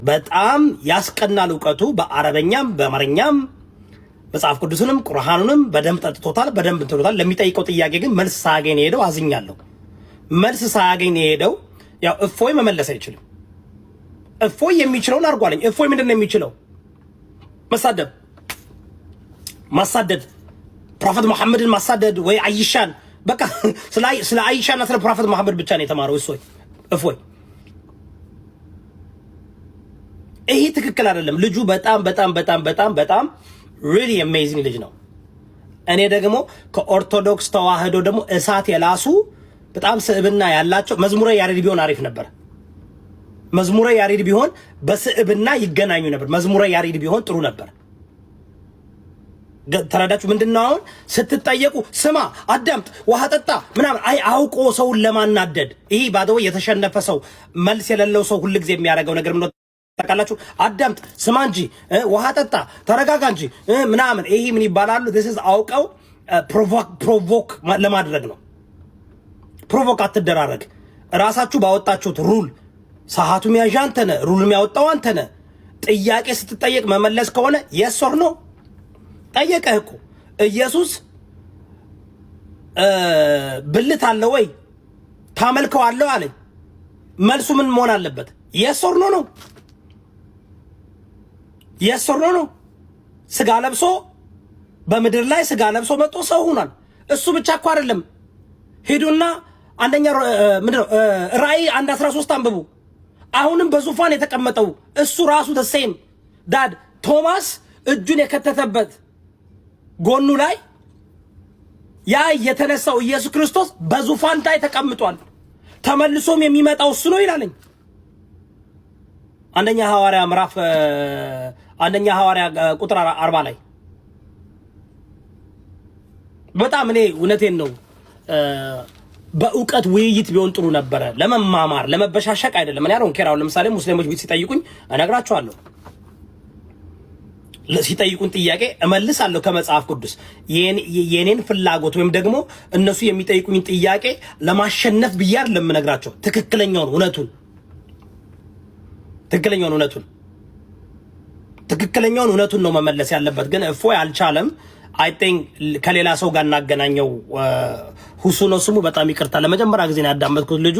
በጣም ያስቀናል እውቀቱ በአረበኛም በአማርኛም መጽሐፍ ቅዱስንም ቁርአኑንም በደንብ ጠጥቶታል በደንብ እንትሎታል። ለሚጠይቀው ጥያቄ ግን መልስ ሳያገኝ ሄደው አዝኛለሁ። መልስ ሳያገኝ ሄደው ያው እፎይ መመለስ አይችልም። እፎይ የሚችለውን አድርጓለኝ። እፎይ ምንድነው የሚችለው? መሳደብ፣ ማሳደድ፣ ፕሮፌት መሐመድን ማሳደድ ወይ አይሻን በቃ ስለ አይሻና ስለ ፕሮፌት መሐመድ ብቻ ነው የተማረው እፎይ። ይሄ ትክክል አይደለም። ልጁ በጣም really amazing ልጅ ነው። እኔ ደግሞ ከኦርቶዶክስ ተዋህዶ ደግሞ እሳት የላሱ በጣም ስዕብና ያላቸው መዝሙረ ያሬድ ቢሆን አሪፍ ነበር። መዝሙረ ያሬድ ቢሆን በስዕብና ይገናኙ ነበር። መዝሙረ ያሬድ ቢሆን ጥሩ ነበር። ተረዳችሁ? ምንድነው አሁን ስትጠየቁ ስማ፣ አዳምጥ፣ ውሃ ጠጣ ምናምን አውቆ ሰውን ለማናደድ ይሄ ባዶ የተሸነፈ ሰው መልስ የሌለው ሰው ሁሉ ጊዜ የሚያደርገው ነገር ምን ታውቃላችሁ? አዳምጥ፣ ስማ እንጂ ውሃ ጠጣ፣ ተረጋጋ እንጂ ምናምን ይሄ ምን ይባላሉ? this is አውቀው ፕሮቮክ ለማድረግ ነው። ፕሮቮክ አትደራረግ። ራሳችሁ ባወጣችሁት ሩል ሰዓቱ የሚያዣ አንተ ነህ፣ ሩል የሚያወጣው አንተ ነህ። ጥያቄ ስትጠየቅ መመለስ ከሆነ yes or no ጠየቀህ እኮ ኢየሱስ ብልት አለ ወይ ታመልከው አለው አለኝ። መልሱ ምን መሆን አለበት? yes or no ነው። yes or no ነው። ስጋ ለብሶ በምድር ላይ ስጋ ለብሶ መጥቶ ሰው ሆኗል። እሱ ብቻ እኮ አይደለም። ሄዱና አንደኛ ምንድነው ራእይ 1:13 አንብቡ። አሁንም በዙፋን የተቀመጠው እሱ ራሱ ተሰይም ዳድ ቶማስ እጁን የከተተበት ጎኑ ላይ ያ የተነሳው ኢየሱስ ክርስቶስ በዙፋን ላይ ተቀምጧል። ተመልሶም የሚመጣው እሱ ነው ይላልኝ። አንደኛ ሐዋርያ ቁጥር 40 ላይ በጣም እኔ እውነቴን ነው በእውቀት ውይይት ቢሆን ጥሩ ነበረ። ለመማማር ለመበሻሸቅ አይደለም። እኔ አሁን ኬራው ለምሳሌ ሙስሊሞች ቢት ሲጠይቁኝ እነግራቸዋለሁ። ሲጠይቁን ጥያቄ እመልሳለሁ ከመጽሐፍ ቅዱስ የኔን ፍላጎት ወይም ደግሞ እነሱ የሚጠይቁኝ ጥያቄ ለማሸነፍ ብዬ አይደለም የምነግራቸው። ትክክለኛውን እውነቱን ነው መመለስ ያለበት። ግን እፎይ አልቻለም። አይ ቲንክ ከሌላ ሰው ጋር እናገናኘው። ሁሱ ነው ስሙ። በጣም ይቅርታ ለመጀመሪያ ጊዜ ነው ያዳመጥኩት። ልጁ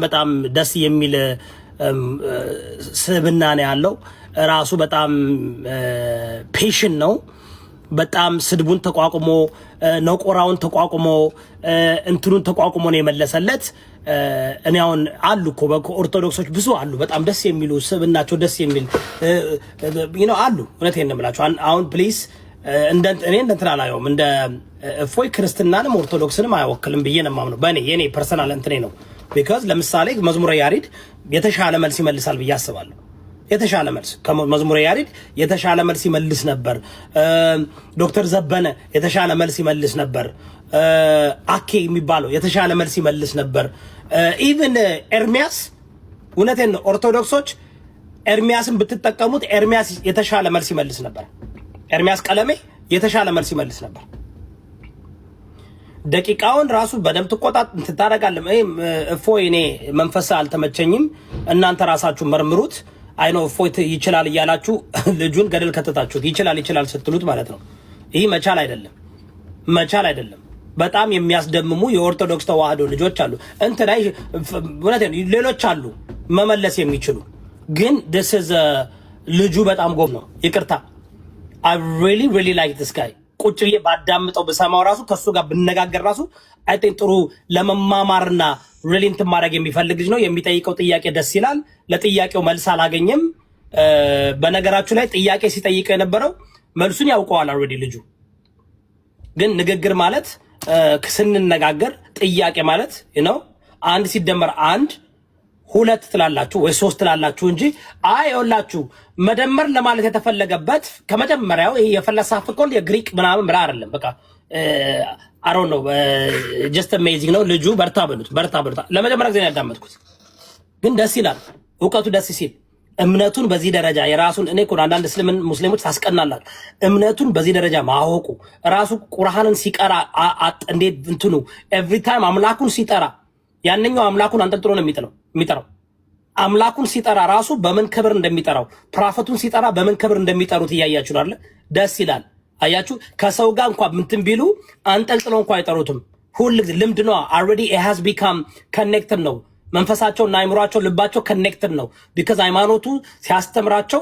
በጣም ደስ የሚል ስብና ነው ያለው። ራሱ በጣም ፔሽን ነው። በጣም ስድቡን ተቋቁሞ ነቆራውን ተቋቁሞ እንትኑን ተቋቁሞ ነው የመለሰለት። እኔ አሁን አሉ እኮ በኦርቶዶክሶች ብዙ አሉ በጣም ደስ የሚሉ ስብናቸው ደስ የሚል አሉ። እውነቴን ነው የምላችሁ። አሁን ፕሊዝ እኔ እንትን አላየውም። እንደ እፎይ ክርስትናንም ኦርቶዶክስንም አይወክልም ብዬ ነው የማምነው። የኔ ፐርሰናል እንትኔ ነው። ቢካዝ ለምሳሌ መዝሙረ ያሬድ የተሻለ መልስ ይመልሳል ብዬ አስባለሁ። የተሻለ መልስ ከመዝሙረ ያሬድ የተሻለ መልስ ይመልስ ነበር። ዶክተር ዘበነ የተሻለ መልስ ይመልስ ነበር። አኬ የሚባለው የተሻለ መልስ ይመልስ ነበር። ኢቭን ኤርሚያስ፣ እውነቴን ነው ኦርቶዶክሶች ኤርሚያስን ብትጠቀሙት ኤርሚያስ የተሻለ መልስ ይመልስ ነበር። ኤርሚያስ ቀለሜ የተሻለ መልስ ይመልስ ነበር። ደቂቃውን ራሱ በደንብ ትታረጋለህ። እፎይ እኔ መንፈስ አልተመቸኝም። እናንተ ራሳችሁ መርምሩት። አይ ነው እፎይ ይችላል እያላችሁ ልጁን ገደል ከተታችሁት። ይችላል ስትሉት ማለት ነው። ይህ መቻል አይደለም። በጣም የሚያስደምሙ የኦርቶዶክስ ተዋህዶ ልጆች አሉ። እንትላይ እውነቴን ሌሎች አሉ መመለስ የሚችሉ ግን this is ልጁ በጣም ጎብ ነው። ይቅርታ I really like this guy። ቁጭ ብዬ ባዳምጠው በሰማው ራሱ ከሱ ጋር ብነጋገር ራሱ አይ ቲንክ ጥሩ ለመማማርና ሪሊንት ማድረግ የሚፈልግ ልጅ ነው። የሚጠይቀው ጥያቄ ደስ ይላል። ለጥያቄው መልስ አላገኘም። በነገራችሁ ላይ ጥያቄ ሲጠይቀው የነበረው መልሱን ያውቀዋል ኦልሬዲ ልጁ። ግን ንግግር ማለት ስንነጋገር ጥያቄ ማለት አንድ ሲደመር አንድ ሁለት ትላላችሁ ወይ ሶስት ትላላችሁ እንጂ አይውላችሁ መደመር ለማለት የተፈለገበት ከመጀመሪያው ይሄ የፈለሳፍቆል የግሪክ ምናምን ብላ አይደለም። በቃ I don't know just amazing ነው ልጁ። በርታ በሉት። ለመጀመሪያ ጊዜ ያዳመጥኩት ግን ደስ ይላል። እውቀቱ ደስ ሲል እምነቱን በዚህ ደረጃ የራሱን እኔ እኮ አንዳንድ ሙስሊሞች ታስቀናላችሁ። እምነቱን በዚህ ደረጃ ማወቁ ራሱ ቁርአንን ሲቀራ እንዴት እንትኑ ኤቭሪ ታይም አምላኩን ሲጠራ ያንኛው አምላኩን አንጠልጥሎ ነው የሚጠራው። አምላኩን ሲጠራ ራሱ በምን ክብር እንደሚጠራው ፕሮፌቱን ሲጠራ በምን ክብር እንደሚጠሩት እያያችሁ አይደል? ደስ ይላል። አያችሁ ከሰው ጋር እንኳን ምንትን ቢሉ አንጠልጥለው እንኳን አይጠሩትም። ሁሉ ልምድ ነው። already it has become connected ነው። መንፈሳቸውና አይምሯቸው ልባቸው connected ነው። because ሃይማኖቱ ሲያስተምራቸው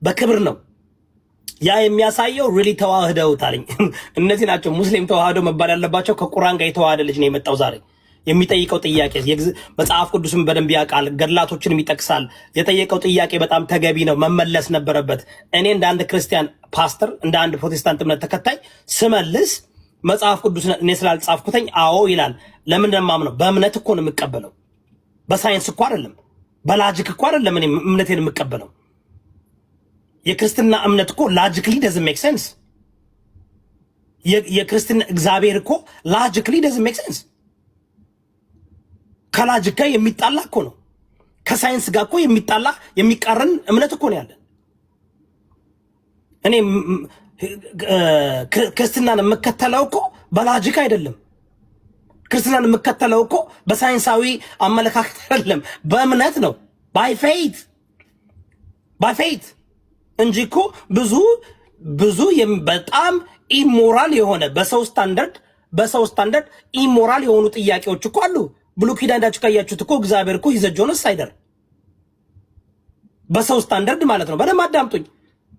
በክብር ነው። ያ የሚያሳየው really ተዋህደውታል። እነዚህ ናቸው ሙስሊም ተዋህደው መባል ያለባቸው። ከቁርአን ጋር የተዋሃደ ልጅ ነው የመጣው ዛሬ። የሚጠይቀው ጥያቄ መጽሐፍ ቅዱስን በደንብ ያውቃል፣ ገድላቶችንም ይጠቅሳል። የጠየቀው ጥያቄ በጣም ተገቢ ነው፣ መመለስ ነበረበት። እኔ እንደ አንድ ክርስቲያን ፓስተር፣ እንደ አንድ ፕሮቴስታንት እምነት ተከታይ ስመልስ መጽሐፍ ቅዱስ እኔ ስላልጻፍኩተኝ አዎ ይላል። ለምን እንደማምነው በእምነት እኮ ነው የምቀበለው፣ በሳይንስ እኮ አይደለም፣ በላጂክ እኮ አይደለም። እኔ እምነቴን የምቀበለው የክርስትና እምነት እኮ ላጂክሊ doesn't make sense። የክርስትና እግዚአብሔር እኮ ላጂክሊ doesn't make sense። ከላጂክ ጋር የሚጣላ እኮ ነው። ከሳይንስ ጋር እኮ የሚጣላ የሚቃረን እምነት እኮ ነው ያለን። እኔ ክርስትናን የምከተለው እኮ በላጂክ አይደለም። ክርስትናን የምከተለው እኮ በሳይንሳዊ አመለካከት አይደለም፣ በእምነት ነው። by faith እንጂ እኮ ብዙ በጣም ኢሞራል የሆነ በሰው ስታንዳርድ ኢሞራል የሆኑ ጥያቄዎች እኮ አሉ። ብሉይ ኪዳን እንዳችሁ ካያችሁት እኮ እግዚአብሔር እኮ he's a genocider በሰው ስታንዳርድ ማለት ነው። በደም አዳምጡኝ።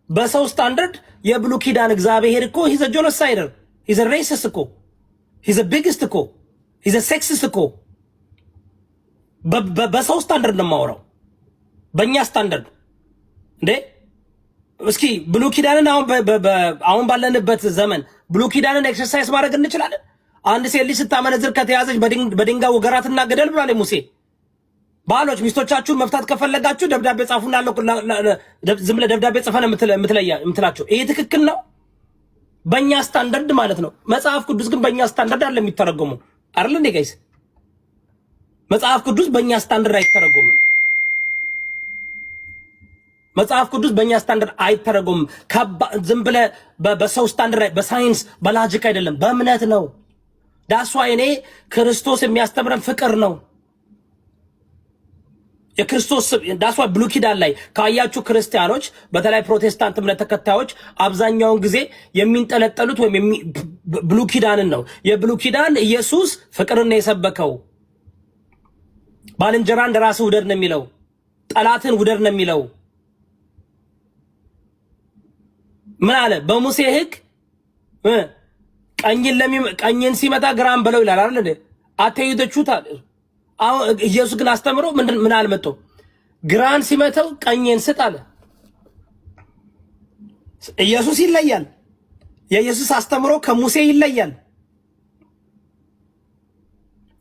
በሰው ስታንዳርድ የብሉይ ኪዳን እግዚአብሔር እኮ he's a genocider፣ he's a racist እኮ፣ he's a biggest እኮ፣ he's a sexist እኮ። በሰው ስታንዳርድ ነው የማወራው፣ በእኛ ስታንዳርድ እንዴ። እስኪ ብሉይ ኪዳንን አሁን ባለንበት ዘመን ብሉይ ኪዳንን ኤክሰርሳይዝ ማድረግ እንችላለን? አንድ ሴት ልጅ ስታመነዝር ከተያዘች በድንጋይ ወገራትና ገደል ብሏል ሙሴ። ባሎች ሚስቶቻችሁን መፍታት ከፈለጋችሁ ደብዳቤ ጻፉና ዝም ብለህ ደብዳቤ ጽፈን የምትላቸው ይሄ ትክክል ነው? በእኛ ስታንዳርድ ማለት ነው። መጽሐፍ ቅዱስ ግን በእኛ ስታንዳርድ አለ የሚተረጎመው አይደል እንዴ ጋይስ? መጽሐፍ ቅዱስ በእኛ ስታንዳርድ አይተረጎምም። መጽሐፍ ቅዱስ በእኛ ስታንዳርድ አይተረጎምም። ዝም ብለህ በሰው ስታንዳርድ በሳይንስ በላጂክ አይደለም፣ በእምነት ነው። ዳስ ዋይ እኔ ክርስቶስ የሚያስተምረን ፍቅር ነው። የክርስቶስ ዳስ ዋይ ብሉይ ኪዳን ላይ ካያችሁ ክርስቲያኖች፣ በተለይ ፕሮቴስታንት እምነት ተከታዮች አብዛኛውን ጊዜ የሚንጠለጠሉት ወይም ብሉይ ኪዳንን ነው። የብሉይ ኪዳን ኢየሱስ ፍቅርን ነው የሰበከው። ባልንጀራ እንደራስህ ውደድ ነው የሚለው። ጠላትን ውደድ ነው የሚለው። ምን አለ በሙሴ ሕግ ቀኝን ሲመታ ግራን በለው ይላል አይደል? አትይደቹታል። አሁን ኢየሱስ ግን አስተምሮ ምን አልመጣ? ግራን ሲመታው ቀኝን ስጥ አለ። ኢየሱስ ይለያል። የኢየሱስ አስተምሮ ከሙሴ ይለያል።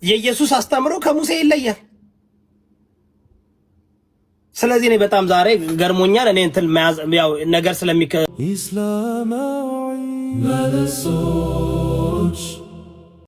የኢየሱስ አስተምሮ ከሙሴ ይለያል። ስለዚህ እኔ በጣም ዛሬ ገርሞኛል። እኔ እንትን ያው ነገር ስለሚከ ኢስላማዊ መልሶች